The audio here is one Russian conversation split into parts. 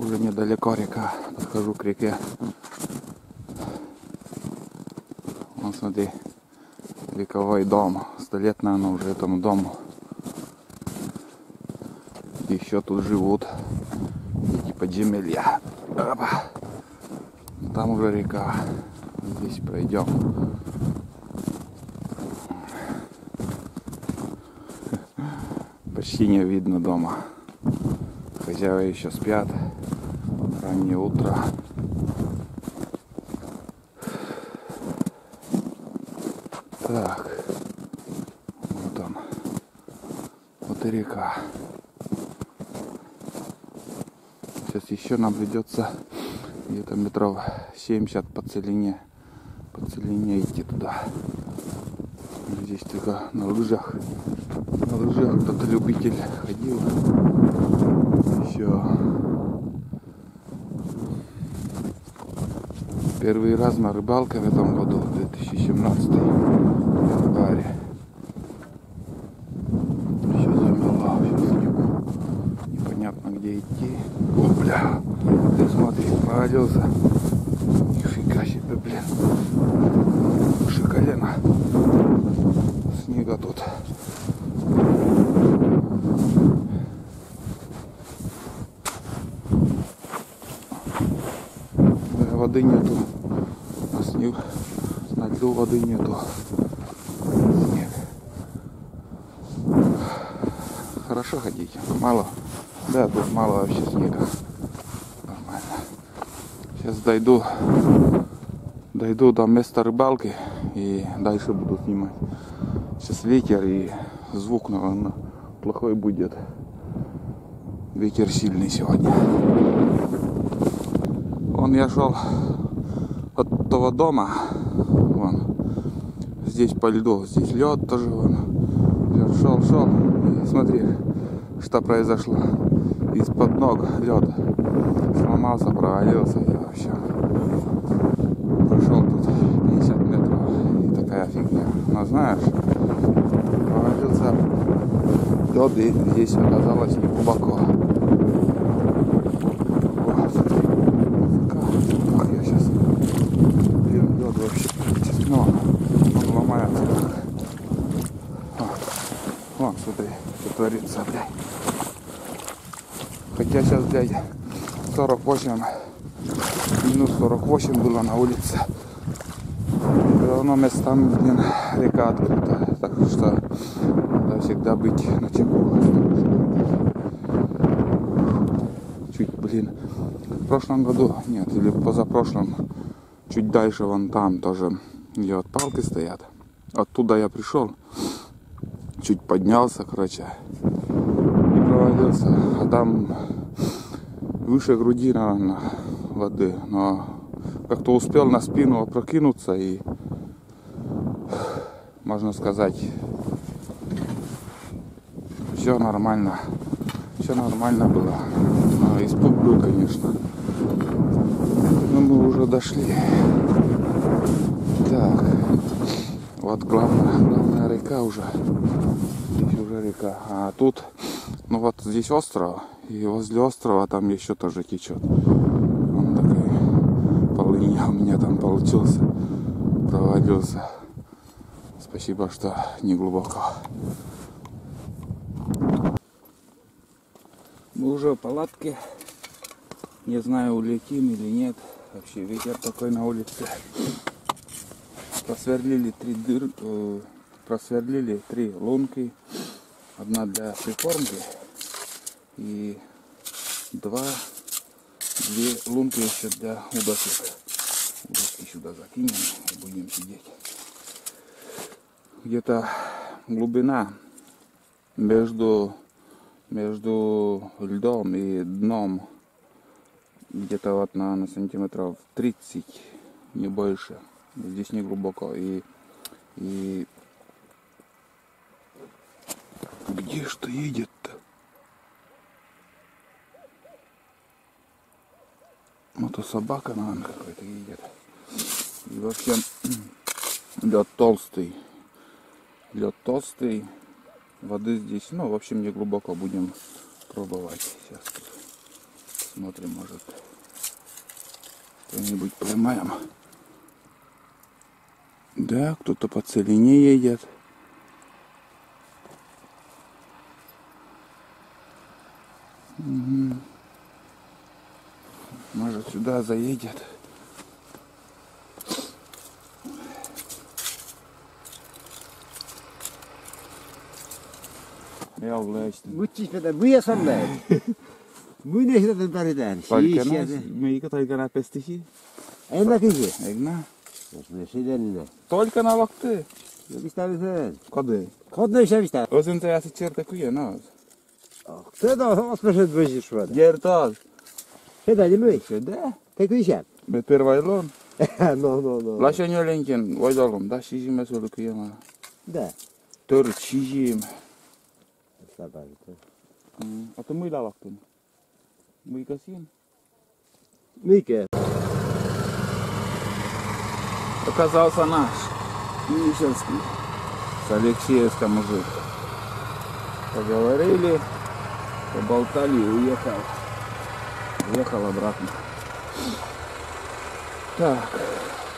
Уже недалеко река. Подхожу к реке. Вон, смотри, вековой дом. 100 лет, наверное, уже этому дому. Еще тут живут эти подземелья. Опа. Там уже река. Здесь пройдем. Почти не видно дома. Хозяева еще спят. Раннее утро. Так. Вот он. Вот и река. Сейчас еще нам придется где-то метров 70 по целине идти туда. Здесь только на лыжах. На лыжах кто-то любитель ходил. Еще. Первый раз на рыбалке в этом году, 2017 в январе. Еще замело, все снегу. Непонятно где идти. О, бля, ты смотри, провалился. Нифига себе, блин. Выше колена. Снега тут. Воды нету. На льду воды нету. Снег. Хорошо ходить. Мало. Да, тут мало вообще снега. Нормально. Сейчас дойду до места рыбалки и дальше буду снимать. Сейчас ветер и звук, наверное, плохой будет. Ветер сильный сегодня. Вон я шел от того дома. Вон. Здесь по льду. Здесь лед тоже. Вон. Шел. И смотри, что произошло. Из-под ног лед сломался, провалился. И вообще прошел тут 50 метров. И такая фигня. Но знаешь, провалился лед, и здесь оказалось не глубоко. Вон, смотри, что творится, блядь. Хотя сейчас, блядь, 48, минус 48 было на улице. Все равно местами, блин, река открыта. Так что надо всегда быть начеку. Чуть, блин, в прошлом году, нет, или позапрошлом, чуть дальше, вон там тоже, где вот палки стоят. Оттуда я пришел. Чуть поднялся, короче, и провалился. А там выше груди, наверное, воды. Но как-то успел на спину опрокинуться и, можно сказать, все нормально. Все нормально было. Но испуг был, конечно. Но мы уже дошли. Так. Вот главная река уже. Здесь уже река. А тут, ну вот здесь остров. И возле острова там еще тоже течет. Он такой полыня у меня там получился. Провалился. Спасибо, что не глубоко. Мы уже в палатке. Не знаю, улетим или нет. Вообще ветер такой на улице. Просверлили три лунки. Одна для прикормки и две лунки еще для удочек. Удочки сюда закинем и будем сидеть. Где-то глубина между льдом и дном где-то вот на сантиметров 30, не больше. Здесь не глубоко. И где что едет-то? Мотособака, наверное, какой-то едет. И вообще лед толстый. Лед толстый. Воды здесь, ну, в общем, не глубоко. Будем пробовать сейчас. Смотрим, может что-нибудь поймаем. Да, кто-то по целине едет. Угу. Может, сюда заедет. Ja leisten. Müttis mit der Mühe sammeln. Mühe ist das da drin. Palkana, mikä taikana pestihi? En näkisi. Eikö nää? Jos me sidenne. Только лакты. Ja mistä me sen? Кады? Kodne se mistä? Osin te jäsit sieltä kuja naas. Tätä on osmaset voisi suoda. Kertaas. Sitä ei myy. Сюда? Teikö isä? Bet первайлон. No. Лашен jolenkin voidalum. Da шижиме sulle kujama. Da. Tör шижим. Sitä päästä. А ты мыла лактын? Мыйка син? Mikä? Оказался наш. Мишинский. С Алексеевска мужик. Поговорили, поболтали и уехал. Уехал обратно. Так,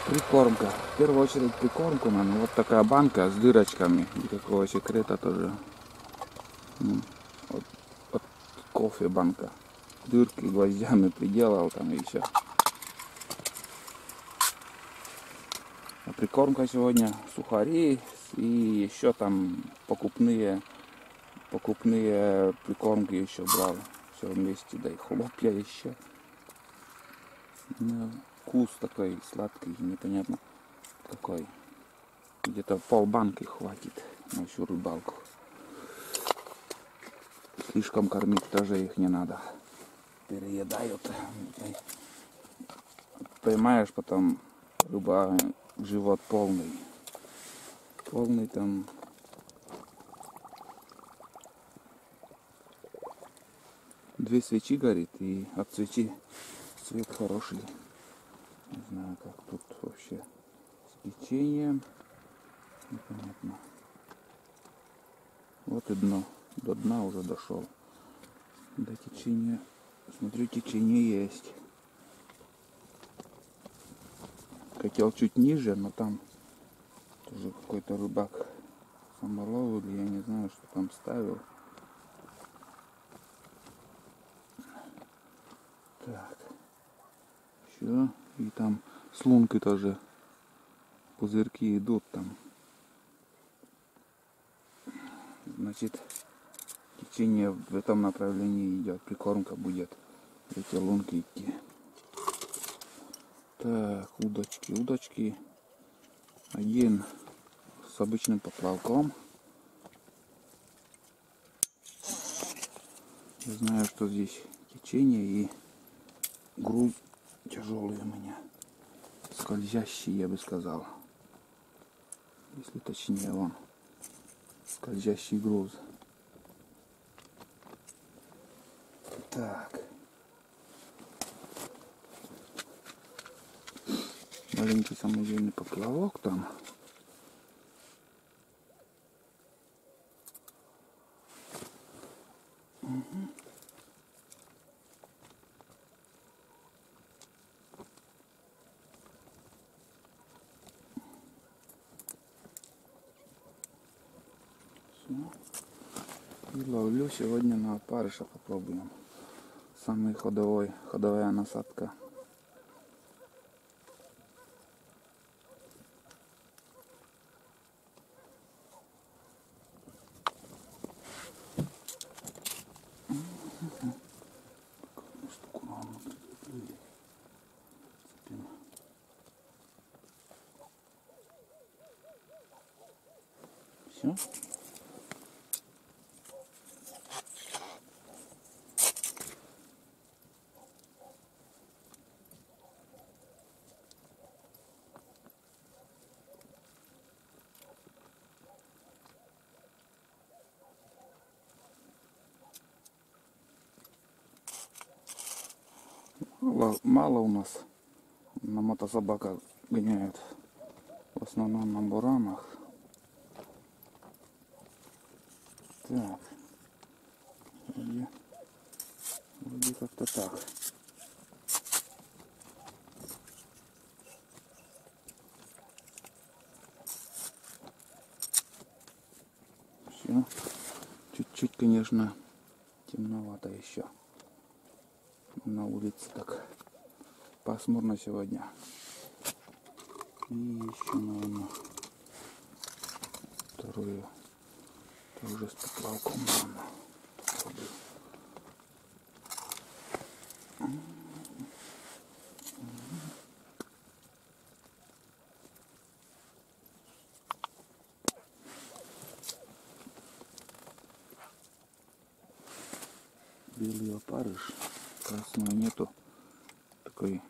прикормка. В первую очередь прикормку нам. Вот такая банка с дырочками. Никакого секрета тоже. Вот кофе банка. Дырки гвоздями приделал там и все. А прикормка сегодня сухари и еще там покупные прикормки еще брал. Все вместе, да и хлопья еще. Вкус такой сладкий, непонятно какой. Где-то полбанки хватит на всю рыбалку. Слишком кормить тоже их не надо. Переедают. Поймаешь потом рыба, живот полный. Полный там. Две свечи горит, и от свечи свет хороший. Не знаю, как тут вообще с течением. Непонятно. Вот и дно. До дна уже дошел. До течения. Смотрю, течение есть. Хотел чуть ниже, но там тоже какой-то рыбак самолов, или я не знаю, что там ставил. Так. Все. И там с лункой тоже пузырьки идут там. Значит, течение в этом направлении идет. Прикормка будет эти лунки идти. Так, удочки. Один с обычным поплавком. Я знаю, что здесь течение и груз тяжелый у меня. Скользящий, я бы сказал. Если точнее, он. Скользящий груз. Так. Маленький самодельный поплавок там. Угу. Все. И ловлю сегодня на опарыша, попробуем. Самый ходовая насадка. Все. Мало у нас на мотособаках гоняют, в основном на буранах. Так, вроде как-то так. Все. Чуть-чуть, конечно, темновато еще. На улице так пасмурно сегодня. И еще, наверное, вторую тоже с поплавком, наверное. Белый опарыш, красного нету. Такой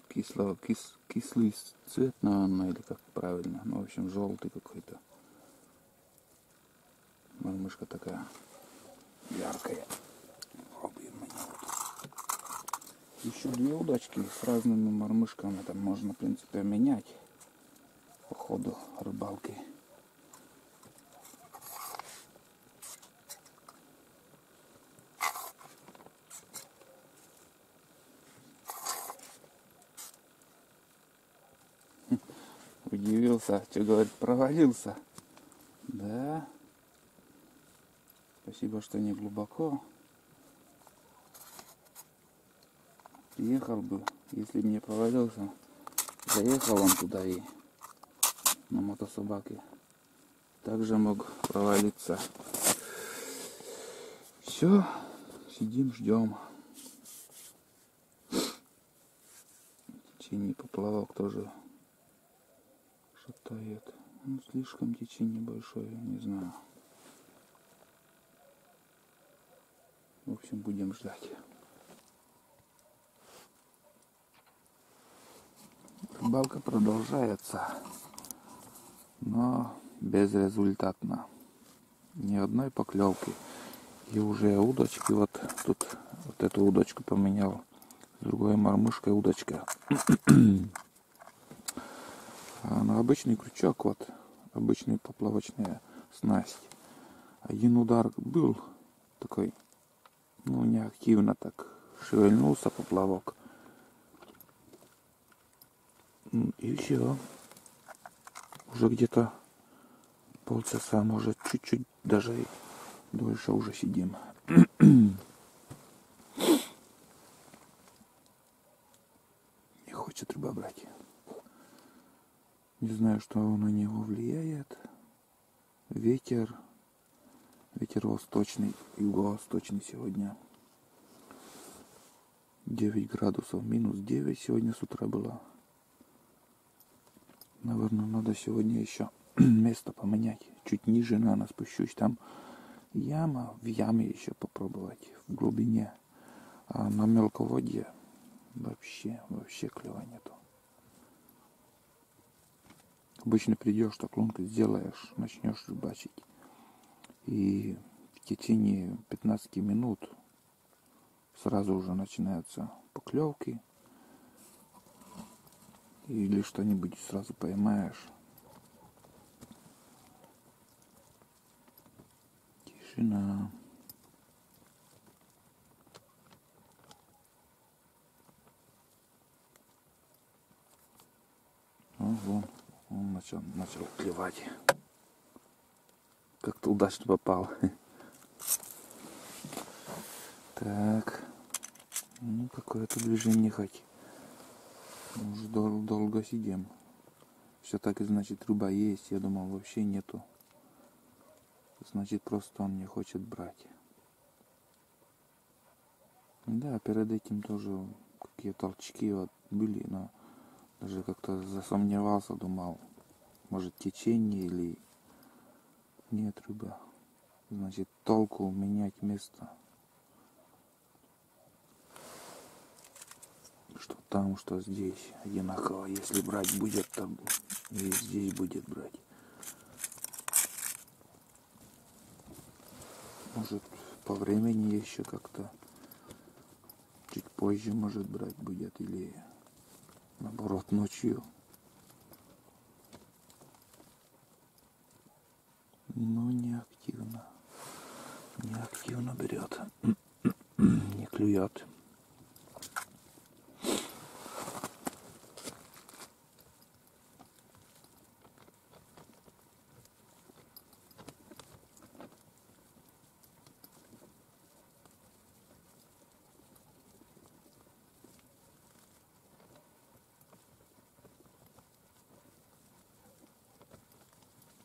кислый цвет, наверное, или как правильно. Ну, в общем, желтый какой-то. Мормышка такая яркая. Еще две удочки с разными мормышками. Там можно, в принципе, менять по ходу рыбалки. Удивился, что говорит, провалился. Да. Спасибо, что не глубоко. Приехал бы, если бы не провалился. Заехал он туда и на мотособаке. Также мог провалиться. Все, сидим, ждем. Течение поплавок тоже шатает. Ну, слишком течение большое, не знаю. В общем, будем ждать. Рыбалка продолжается, но безрезультатно. Ни одной поклевки. И уже удочки, вот тут вот эту удочку поменял с другой мормышкой удочка. А на обычный крючок, вот, обычная поплавочная снасть. Один удар был такой, ну, неактивно так шевельнулся поплавок. И все. Уже где-то полчаса, может, чуть-чуть даже и дольше уже сидим. Не хочет рыба брать. Не знаю, что на него влияет. Ветер восточный, юго-восточный сегодня. 9 градусов, минус 9 сегодня с утра было. Наверное, надо сегодня еще место поменять. Чуть ниже, наверное, спущусь. Там яма, в яме еще попробовать, в глубине. А на мелководье вообще клева нету. Обычно придешь, так лунку сделаешь, начнешь рыбачить. И в течение 15 минут сразу уже начинаются поклевки. Или что-нибудь сразу поймаешь. Тишина. Ого, он начал клевать. Как-то удачно попал. Так. Ну, какое-то движение хоть. Уже долго сидим. Все так и значит, рыба есть. Я думал, вообще нету. Значит, просто он не хочет брать. Да, перед этим тоже какие толчки вот были, но даже как-то засомневался, думал, может, течение или нет рыба. Значит, толку менять место. Что там, что здесь. Одинаково. Если брать будет, то и здесь будет брать. Может, по времени еще как-то чуть позже, может, брать будет. Или наоборот, ночью. Но не активно. Не активно берет. Не клюет.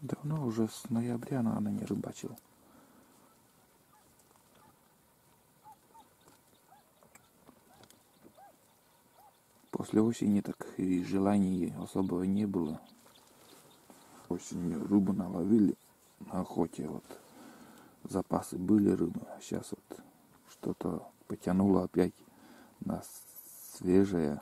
Давно уже с ноября, наверное, не рыбачил. После осени так и желаний особого не было. Осенью рыбу наловили на охоте, вот запасы были рыбы, а сейчас вот что-то потянуло опять на свежее.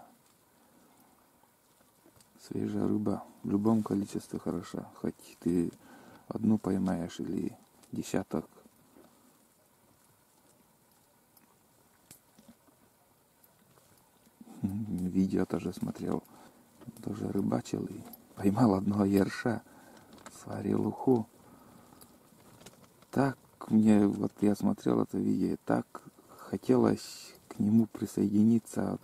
Свежая рыба в любом количестве хороша, хоть ты одну поймаешь или десяток. Видео тоже смотрел, тоже рыбачил и поймал одного ерша, сварил уху. Так мне, вот я смотрел это видео, так хотелось к нему присоединиться,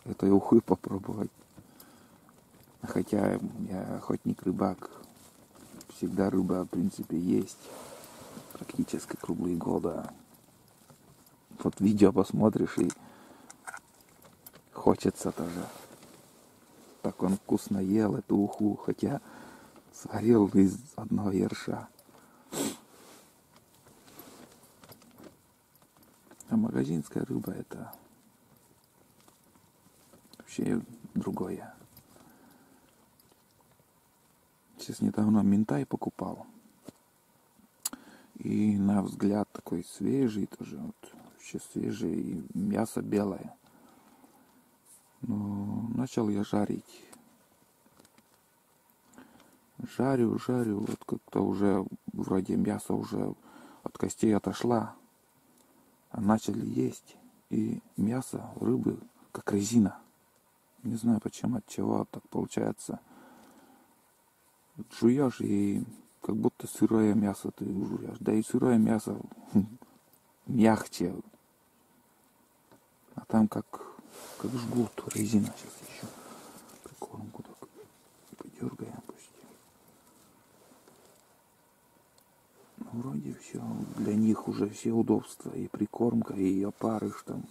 этой ухы попробовать. Хотя я охотник-рыбак, всегда рыба, в принципе, есть практически круглые годы. Вот видео посмотришь и хочется тоже. Так он вкусно ел эту уху, хотя сварил из одного ерша. А магазинская рыба это вообще другое. Сейчас недавно минтай покупал. И на взгляд такой свежий тоже, вот, вообще свежий, и мясо белое. Но начал я жарить. Жарю, вот как-то уже вроде мясо уже от костей отошла. А начали есть. И мясо рыбы как резина. Не знаю почему, от чего так получается. Жуешь и как будто сырое мясо ты жуешь. Да и сырое мясо мягче. А там как жгут, резина. Сейчас еще прикормку так подергаем пусть. Ну, вроде все. Для них уже все удобства. И прикормка, и опарыш там.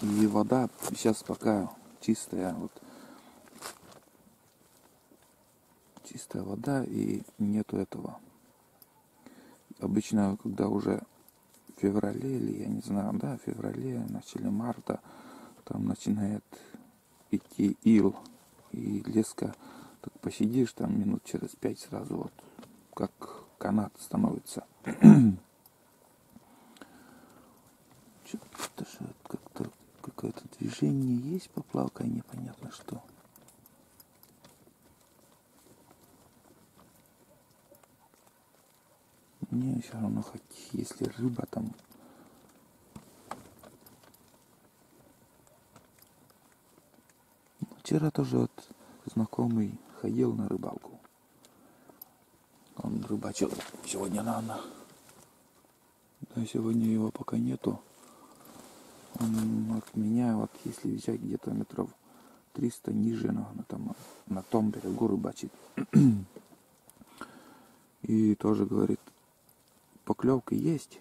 И вода сейчас пока чистая. Вот. Чистая вода и нету этого. Обычно, когда уже в феврале или, я не знаю, да, в феврале, начале марта, там начинает идти ил и леска. Так посидишь там минут через 5 сразу вот, как канат становится. Что-то же как-то какое-то движение есть, поплавка, непонятно что. Мне все равно, хоть если рыба там. Вчера тоже вот знакомый ходил на рыбалку. Он рыбачил сегодня рано. Да, сегодня его пока нету. Он от меня, вот если взять где-то метров 300 ниже, там на том берегу рыбачит. И тоже говорит, поклевка есть,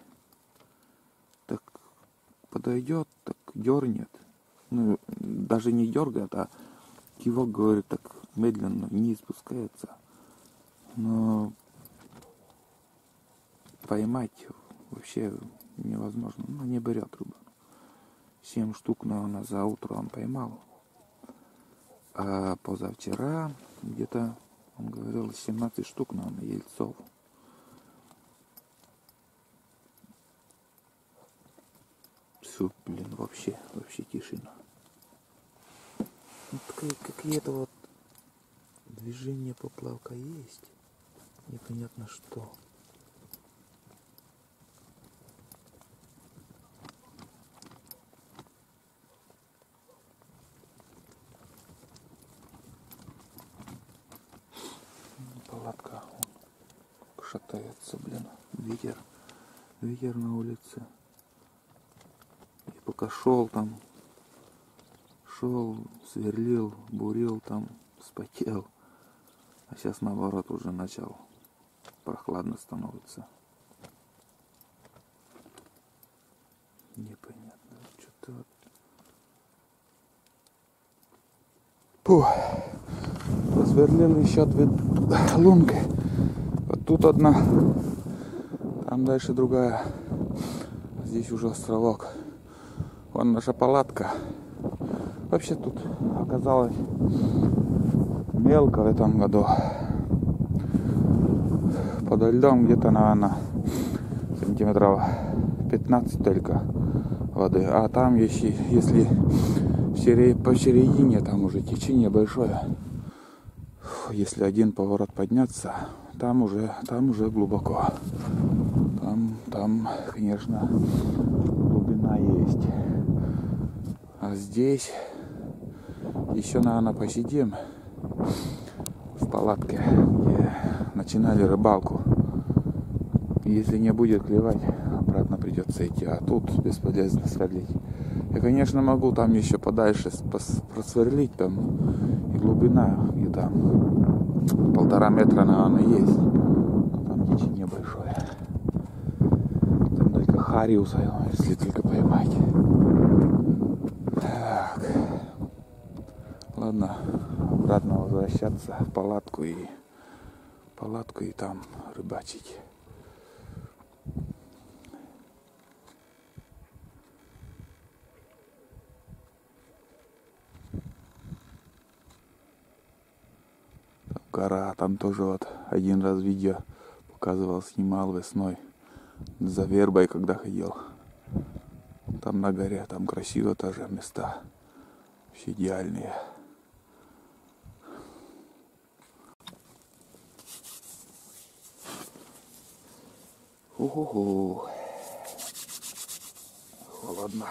так подойдет, так дернет. Ну, даже не дергает, а кивок, говорит, так медленно вниз спускается. Но поймать вообще невозможно. Ну, не берет рыба. 7 штук, наверное, за утро он поймал. А позавчера где-то, он говорил, 17 штук, наверное, ельцов. Все, блин, вообще тишина. Вот какие-то вот движения поплавка есть. Непонятно что. Палатка шатается, блин. Ветер на улице. И пока шел, сверлил, бурил там, вспотел. А сейчас наоборот уже начал прохладно становится. Непонятно. Что-то вот. Фух. просверлил еще 2 лунки. Вот тут одна, там дальше другая. Здесь уже островок. Вон наша палатка. Вообще тут оказалось мелко в этом году. Подо льдом где-то, наверное, сантиметров 15 только воды. А там, если посередине, там уже течение большое. Если один поворот подняться, там уже глубоко. Там, конечно, глубина есть. А здесь еще, наверное, посидим в палатке, где начинали рыбалку. Если не будет клевать, обратно придется идти. А тут бесполезно сверлить. Я, конечно, могу там еще подальше просверлить, там и глубина, и там 1,5 метра, наверное, есть. Но там течение большое. Там только хариуса, если только поймать. Так. Ладно, обратно возвращаться в палатку и там рыбачить. Гора, там тоже вот один раз видео показывал, снимал весной за вербой, когда ходил. Там на горе, там красиво тоже места, все идеальные. Уху, холодно.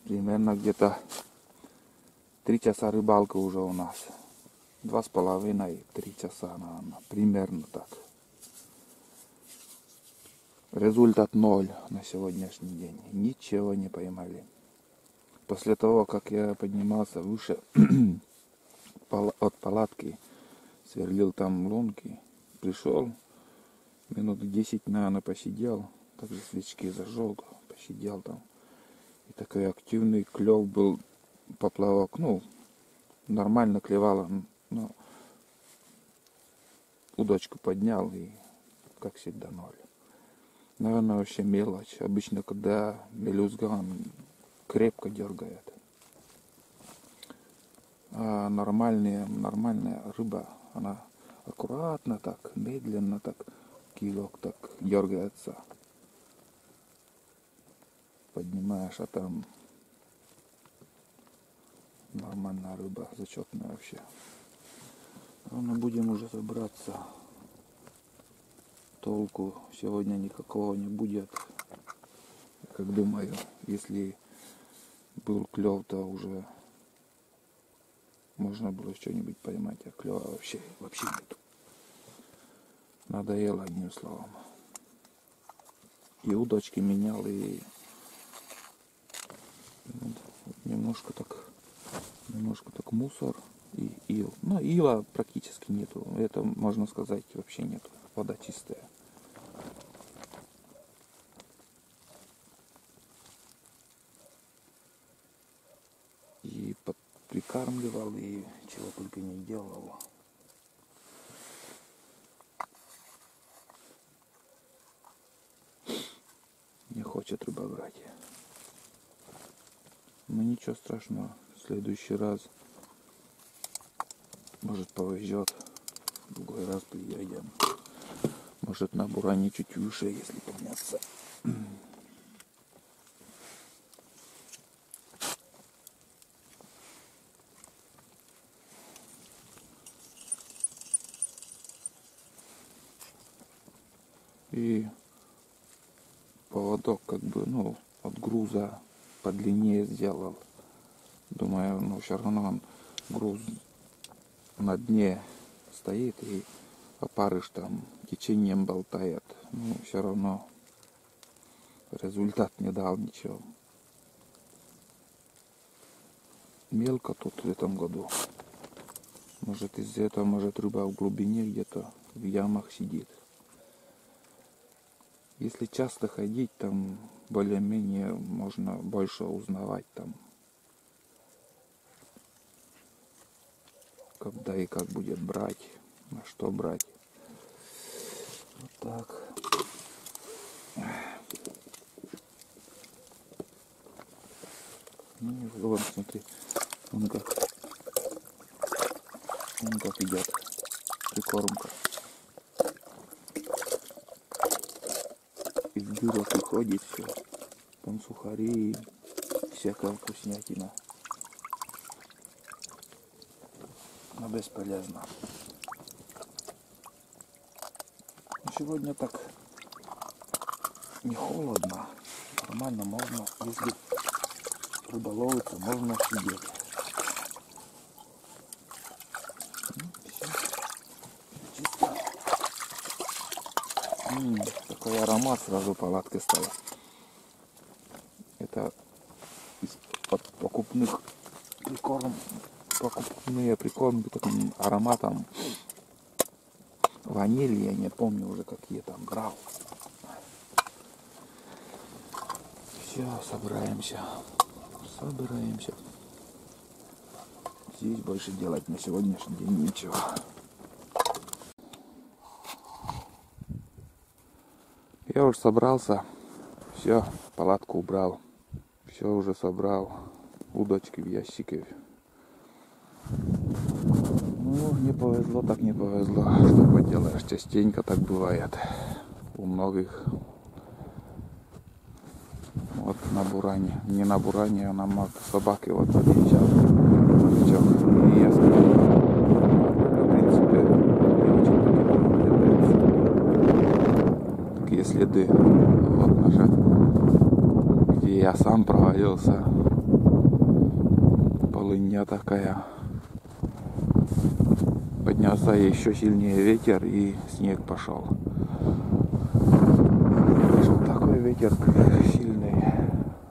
Примерно где-то 3 часа рыбалка уже у нас. 2,5-3 часа, наверное, примерно так. Результат 0 на сегодняшний день. Ничего не поймали. После того, как я поднимался выше от палатки, сверлил там лунки, пришел, минут 10, наверное, посидел, также свечки зажег, посидел там. И такой активный клев был, поплавок, нормально клевало. Но удочку поднял и, как всегда, 0. Наверное, вообще мелочь. Обычно, когда мелюзга, он крепко дергает. А нормальная рыба, она аккуратно так, медленно так, килок так дергается. Поднимаешь, а там нормальная рыба, зачетная вообще. Мы будем уже собраться. Толку сегодня никакого не будет. Как думаю, если был клев, то уже можно было что-нибудь поймать, а клева вообще нету. Надоело, одним словом. И удочки менял, и немножко так мусор и ил. Но ила практически нету. Это, можно сказать, вообще нету. Вода чистая. И прикармливал, и чего только не делал. Не хочет рыба брать. Но ничего страшного. В следующий раз, может, повезет. В другой раз приедем. Может, на буране чуть выше, если подняться. И поводок как бы, от груза подлиннее сделал. Думаю, все равно он груз на дне стоит, и опарыш там течением болтает. Все равно результат не дал ничего. Мелко тут в этом году. Может, из-за этого, может, рыба в глубине где-то в ямах сидит. Если часто ходить, там более-менее можно больше узнавать там. когда и как будет брать, на что брать. Вот так. Ну, вот смотри, он как идет прикормка. Из дырок уходит все. Там сухари и всякая вкуснятина. Но бесполезно. Сегодня так не холодно. Нормально можно, если рыболовиться, можно сидеть. Все. Чисто. Такой аромат сразу палатки стало. Это из-под покупные прикормки таким ароматом ванили, я не помню уже какие там брал. Все, собираемся. Здесь больше делать на сегодняшний день нечего. Я уже собрался. Все, палатку убрал. Все уже собрал. Удочки в ящике. Ну, не повезло, так не повезло. Что поделаешь, частенько так бывает. У многих. Вот на буране. Не на буране, а на собаке вот подъезжал. И я сказал, в принципе, такие следы. Вот наша, где я сам провалился. Полынья такая. Поднялся еще сильнее ветер и снег пошел. Вот такой ветер сильный.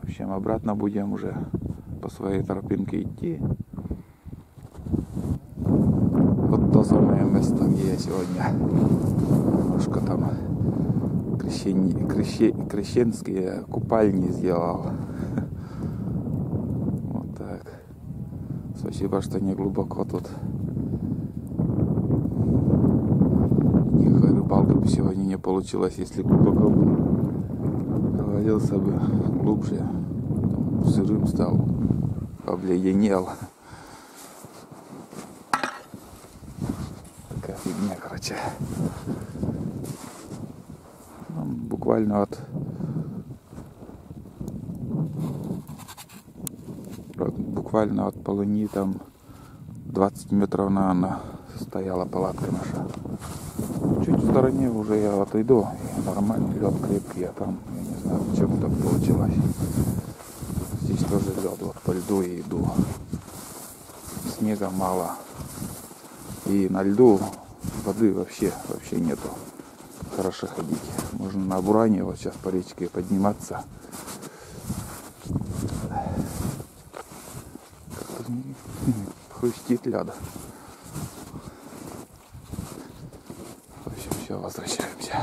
В общем, обратно будем уже по своей тропинке идти. Вот то самое место, где я сегодня немножко там крещенские купальни сделал. Вот так. Спасибо, что не глубоко тут. Никакой рыбалка бы сегодня не получилось, если глубоко бы провалился бы глубже. Сырым стал, обледенел. Такая фигня, короче. Буквально от полыни там 20 метров, наверное, стояла палатка наша. Чуть в стороне уже я отойду, и нормальный лед крепкий, а там, я не знаю, почему так получилось. Здесь тоже лед, вот по льду я иду. Снега мало. И на льду воды вообще нету. Хорошо ходить. Можно на буране вот сейчас по речке подниматься. Как-то хрустит ляда. В общем, все, возвращаемся.